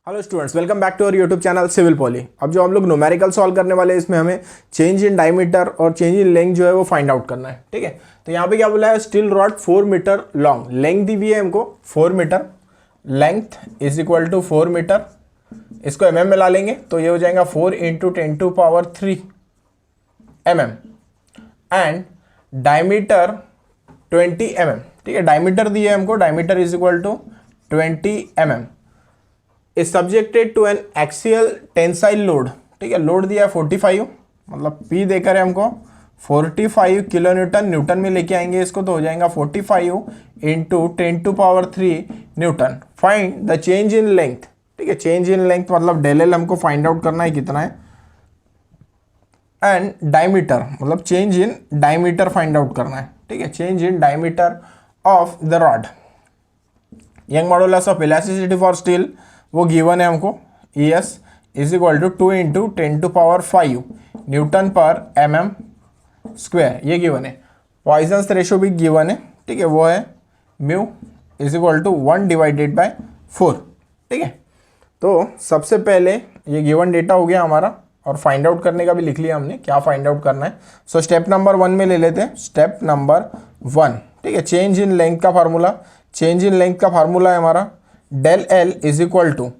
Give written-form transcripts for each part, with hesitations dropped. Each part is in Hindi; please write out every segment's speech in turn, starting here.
Hello students, welcome back to our YouTube channel civil poly. अब जो हम लोग न्यूमेरिकल सॉल्व करने वाले हैं, इसमें हमें चेंज इन डायमीटर और चेंज इन लेंथ जो है वो फाइंड आउट करना है। ठीक है, तो यहाँ पे क्या बोला है, steel rod 4 meter long, length दी हुई है हमको 4 मीटर, length is equal to 4 meter. इसको mm में ला लेंगे तो ये हो जाएगा 4 into 10⁻³ mm and diameter 20 mm। ठीक है, डायमीटर दिया है हमको, diameter is equal to 20 mm is subjected to an axial tensile load. ठीक है, लोड दिया है 45, मतलब P देकर है हमको 45 किलो न्यूटन, न्यूटन में लेके आएंगे इसको तो हो जाएगा 45 into 10⁻³ newton. Find the change in length. ठीक है, चेंज इन लेंथ मतलब डेल एल हमको फाइंड आउट करना है कितना है, एंड डायमीटर मतलब change in diameter find out करना है। ठीक है, change in diameter of the rod. Young modulus of elasticity for steel वो गिवन है हमको, ES is equal to 2 into 10⁵ newton per mm square, ये गिवन है। पॉइजन्स रेशो भी गिवन है। ठीक है, वो है म्यू इज इक्वल टू 1/4। ठीक है, तो सबसे पहले ये गिवन डेटा हो गया हमारा और फाइंड आउट करने का भी लिख लिया हमने, क्या फाइंड आउट करना है। सो स्टेप नंबर 1 में ले लेते हैं, स्टेप नंबर 1। ठीक है, चेंज इन लेंथ का फार्मूला, चेंज इन लेंथ का फार्मूला है हमारा del L is equal to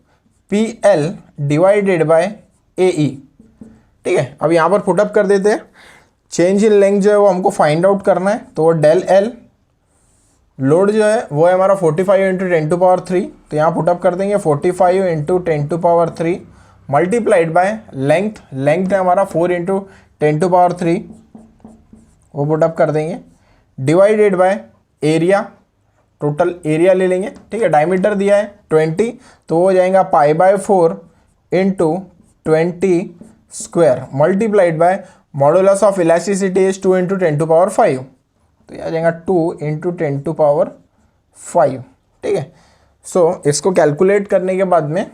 PL divided by AE। ठीक है, अब यहाँ पर पुटअप कर देते हैं। चेंज इन लेंथ जो है वो हमको फाइंड आउट करना है, तो वो डेल एल लोड जो है वो है हमारा 45 इंटू 10⁻³, तो यहाँ पुटअप कर देंगे 45 into 10⁻³ multiplied by length, length है हमारा 4 इंटू 10⁻³, वो पुटअप कर देंगे, divided by area, total area ले लेंगे। ठीक है, डायमीटर दिया है 20, तो हो जाएगा π/4 into 20 square multiplied by modulus of elasticity is 2 into 10⁵, तो यह आ जाएगा 2 इंटू 10⁵। ठीक है, सो इसको कैलकुलेट करने के बाद में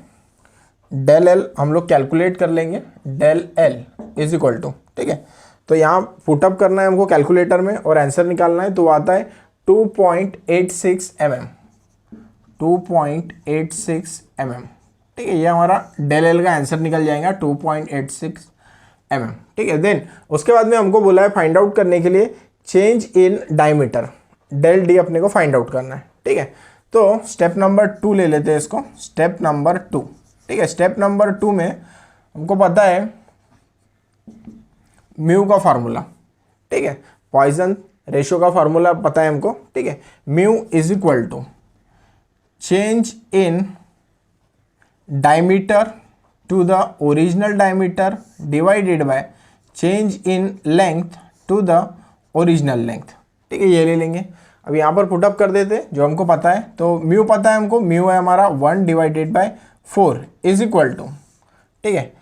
डेल एल हम लोग कैलकुलेट कर लेंगे, del L is equal to, ठीक है, तो यहाँ पुटअप करना है हमको कैलकुलेटर में और आंसर निकालना है, तो आता है 2.86 mm, 2.86 mm। ठीक है, ये हमारा डेल एल का आंसर निकल जाएगा 2.86 mm। ठीक है, देन उसके बाद में हमको बोला है फाइंड आउट करने के लिए change in diameter, del D अपने को फाइंड आउट करना है। ठीक है, तो स्टेप नंबर 2 ले लेते हैं इसको, स्टेप नंबर 2। ठीक है, स्टेप नंबर 2 में हमको पता है म्यू का फार्मूला। ठीक है, पॉइजन रेशो का फार्मूला पता है हमको। ठीक है, mu is equal to change in diameter to the original diameter divided by change in length to the original length. ठीक है, ये ले लेंगे। अब यहाँ पर पुटअप कर देते जो हमको पता है, तो म्यू पता है हमको, म्यू है हमारा 1/4 इज इक्वल टू, ठीक है,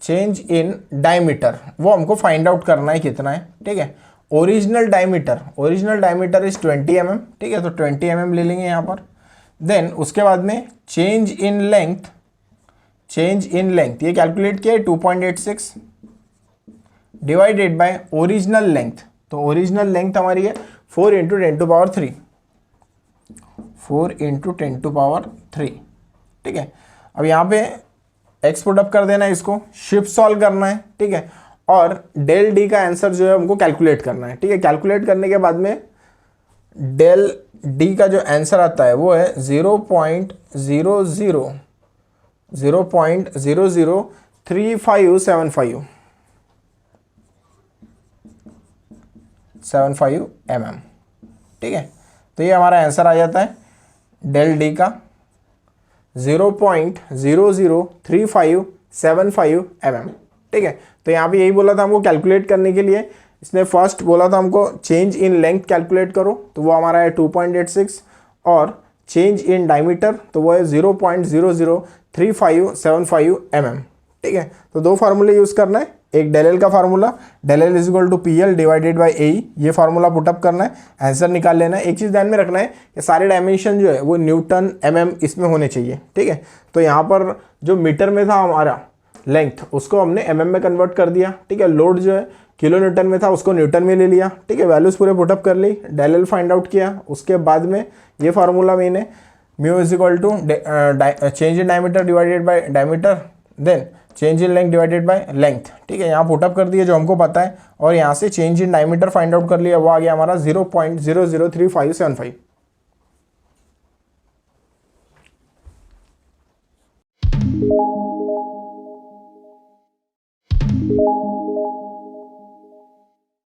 चेंज इन डायमीटर वो हमको फाइंड आउट करना है कितना है। ठीक है, ओरिजिनल डायमीटर इज 20 mm। ठीक है, तो 20 mm ले लेंगे यहाँ पर। देन उसके बाद में चेंज इन लेंथ ये कैलकुलेट किया है 2.86 डिवाइडेड बाय ओरिजिनल लेंथ, तो ओरिजिनल लेंथ हमारी है 4 इंटू 10⁻³, 4 इंटू 10⁻³। ठीक है, अब यहाँ पे एक्स पुटअप कर देना है, इसको शिफ्ट सॉल्व करना है। ठीक है, और डेल डी का आंसर जो है हमको कैलकुलेट करना है। ठीक है, कैलकुलेट करने के बाद में डेल डी का जो आंसर आता है वो है 0.003575 mm। ठीक है, तो ये हमारा आंसर आ जाता है डेल डी का 0.003575 mm। ठीक है, तो यहाँ पे यही बोला था हमको कैलकुलेट करने के लिए। इसने फर्स्ट बोला था हमको चेंज इन लेंथ कैलकुलेट करो, तो वो हमारा है 2.86, और चेंज इन डायमीटर तो वो है 0.003575 mm। ठीक है, तो दो फार्मूले यूज़ करना है, एक डेल एल का formula, del L is equal to PL divided by AE, ये फार्मूला पुटअप करना है, आंसर निकाल लेना है। एक चीज़ ध्यान में रखना है कि सारे डायमेंशन जो है वो न्यूटन mm इसमें होने चाहिए। ठीक है, तो यहाँ पर जो मीटर में था हमारा लेंथ, उसको हमने mm में कन्वर्ट कर दिया। ठीक है, लोड जो है किलो न्यूटन में था उसको न्यूटन में ले लिया। ठीक है, वैल्यूज़ पूरे पुटअप कर ली, डेल एल फाइंड आउट किया। उसके बाद में ये फार्मूला मैंने mu is equal to change in diameter divided by diameter, then change in length divided by length. ठीक है, यहाँ पुटअप कर दिए जो हमको पता है, और यहाँ से change in diameter find out कर लिया, वो आ गया हमारा 0.003575।